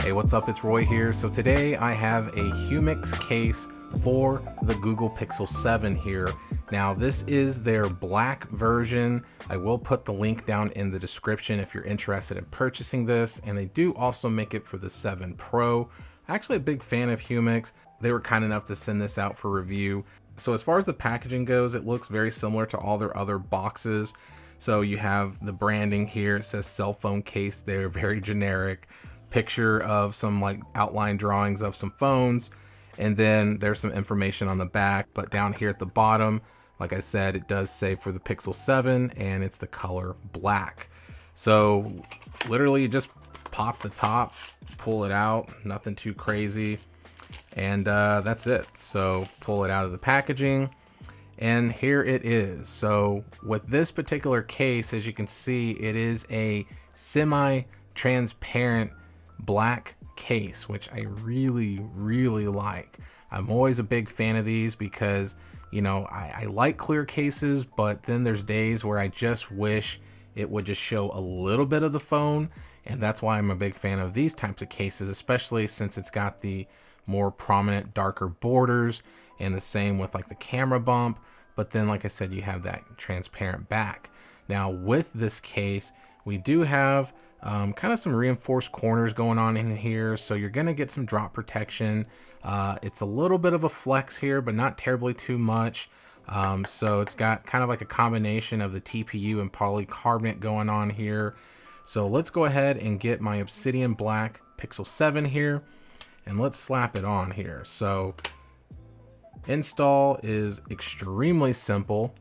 Hey, what's up? It's Roy here. So today I have a Humixx case for the Google Pixel 7 here. Now this is their black version. I will put the link down in the description if you're interested in purchasing this. And they do also make it for the 7 Pro. Actually a big fan of Humixx. They were kind enough to send this out for review. So as far as the packaging goes, it looks very similar to all their other boxes. So you have the branding here. It says cell phone case. They're very generic. Picture of some like outline drawings of some phones, and then there's some information on the back. But down here at the bottom, like I said, it does say for the Pixel 7 and it's the color black. So literally you just pop the top, pull it out, nothing too crazy, and that's it. So pull it out of the packaging and here it is. So with this particular case, as you can see, it is a semi-transparent black case, which I really like. I'm always a big fan of these because, you know, I like clear cases, but then there's days where I just wish it would just show a little bit of the phone, and that's why I'm a big fan of these types of cases, especially since it's got the more prominent darker borders, and the same with like the camera bump. But then, like I said, you have that transparent back. Now with this case, we do have kind of some reinforced corners going on in here, so you're gonna get some drop protection. It's a little bit of a flex here, but not terribly too much. So it's got kind of like a combination of the TPU and polycarbonate going on here. So let's go ahead and get my Obsidian Black Pixel 7 here, and let's slap it on here. So install is extremely simple,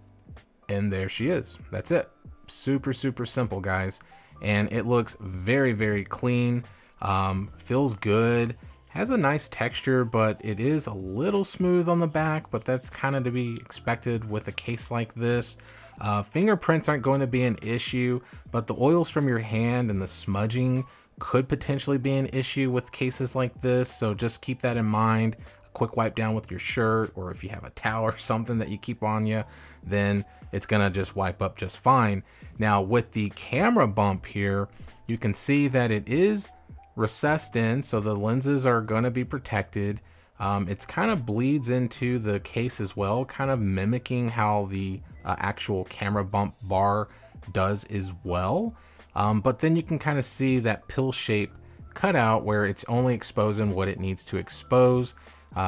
and there she is. That's it. Super simple, guys. And it looks very clean, feels good, has a nice texture, but it is a little smooth on the back, but that's kind of to be expected with a case like this. Fingerprints aren't going to be an issue, but the oils from your hand and the smudging could potentially be an issue with cases like this, so just keep that in mind. A quick wipe down with your shirt, or if you have a towel or something that you keep on you, then it's gonna just wipe up just fine. Now with the camera bump here, you can see that it is recessed in, so the lenses are gonna be protected. It's kind of bleeds into the case as well, kind of mimicking how the actual camera bump bar does as well. But then you can kind of see that pill shape cutout where it's only exposing what it needs to expose.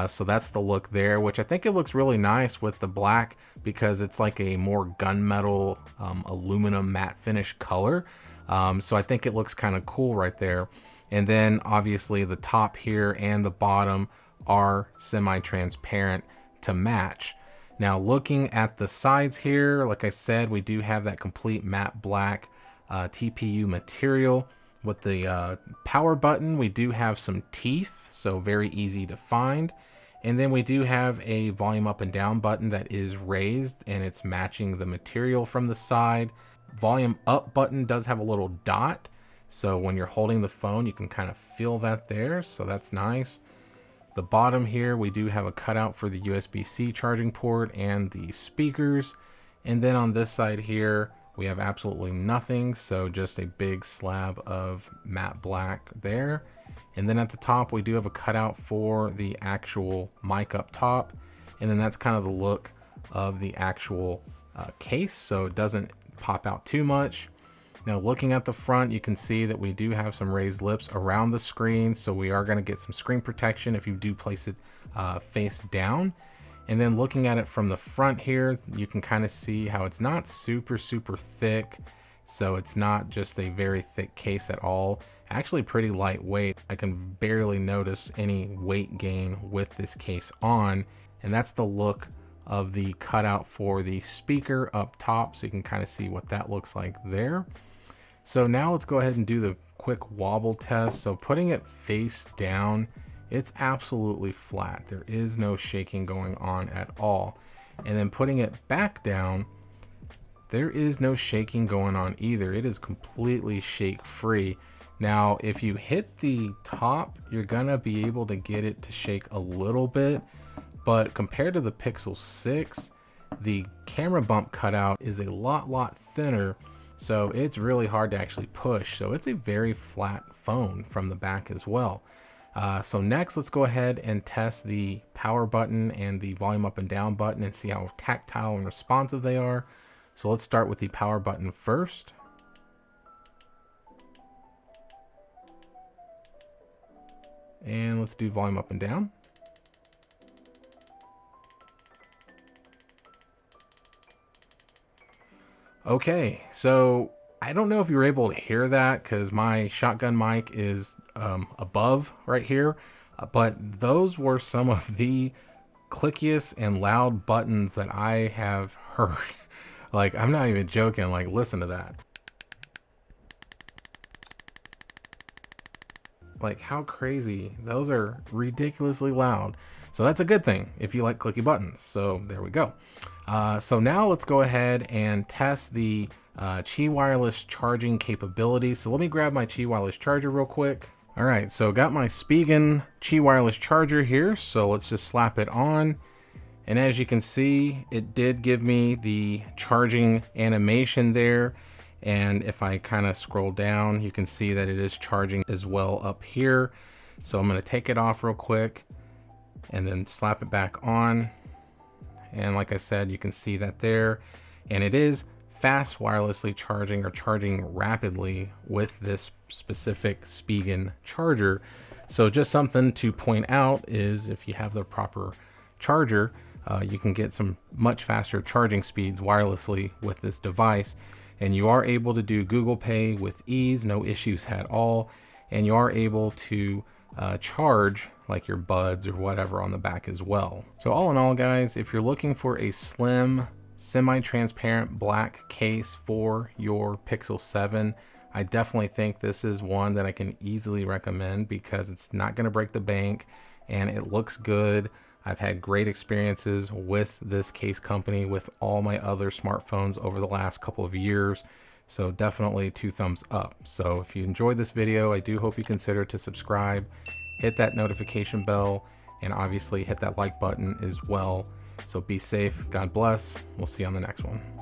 So that's the look there, which I think it looks really nice with the black because it's like a more gunmetal aluminum matte finish color. So I think it looks kind of cool right there. And then obviously the top here and the bottom are semi-transparent to match. Now looking at the sides here, like I said, we do have that complete matte black TPU material. With the power button, we do have some teeth, so very easy to find. And then we do have a volume up and down button that is raised, and it's matching the material from the side. Volume up button does have a little dot, so when you're holding the phone, you can kind of feel that there, so that's nice. The bottom here, we do have a cutout for the USB-C charging port and the speakers. And then on this side here, we have absolutely nothing, so just a big slab of matte black there. And then at the top, we do have a cutout for the actual mic up top. And then that's kind of the look of the actual case, so it doesn't pop out too much. Now looking at the front, you can see that we do have some raised lips around the screen, so we are going to get some screen protection if you do place it face down. And then looking at it from the front here, you can kind of see how it's not super thick. So it's not just a very thick case at all. Actually pretty lightweight. I can barely notice any weight gain with this case on. And that's the look of the cutout for the speaker up top. So you can kind of see what that looks like there. So now let's go ahead and do the quick wobble test. So putting it face down, it's absolutely flat. There is no shaking going on at all. And then putting it back down, there is no shaking going on either. It is completely shake free. Now, if you hit the top, you're gonna be able to get it to shake a little bit, but compared to the Pixel 6, the camera bump cutout is a lot thinner. So it's really hard to actually push. So it's a very flat phone from the back as well. So next, let's go ahead and test the power button and the volume up and down button and see how tactile and responsive they are. So let's start with the power button first. And let's do volume up and down. Okay, so I don't know if you were able to hear that because my shotgun mic is above right here, but those were some of the clickiest and loud buttons that I have heard. Like, I'm not even joking, like, listen to that. Like, how crazy. Those are ridiculously loud. So that's a good thing if you like clicky buttons. So there we go. So now let's go ahead and test the Qi wireless charging capability. So let me grab my Qi wireless charger real quick. All right, so got my Spigen Qi wireless charger here. So let's just slap it on. And as you can see, it did give me the charging animation there. And if I kind of scroll down, you can see that it is charging as well up here. So I'm going to take it off real quick and then slap it back on. And like I said, you can see that there. And it is fast wirelessly charging, or charging rapidly with this specific Spigen charger. So just something to point out is if you have the proper charger, you can get some much faster charging speeds wirelessly with this device. And you are able to do Google Pay with ease, no issues at all. And you are able to charge like your buds or whatever on the back as well. So all in all, guys, if you're looking for a slim, semi-transparent black case for your Pixel 7, I definitely think this is one that I can easily recommend because it's not going to break the bank and it looks good. I've had great experiences with this case company with all my other smartphones over the last couple of years. So definitely 2 thumbs up. So if you enjoyed this video, I do hope you consider to subscribe, hit that notification bell, and obviously hit that like button as well. So be safe. God bless. We'll see you on the next one.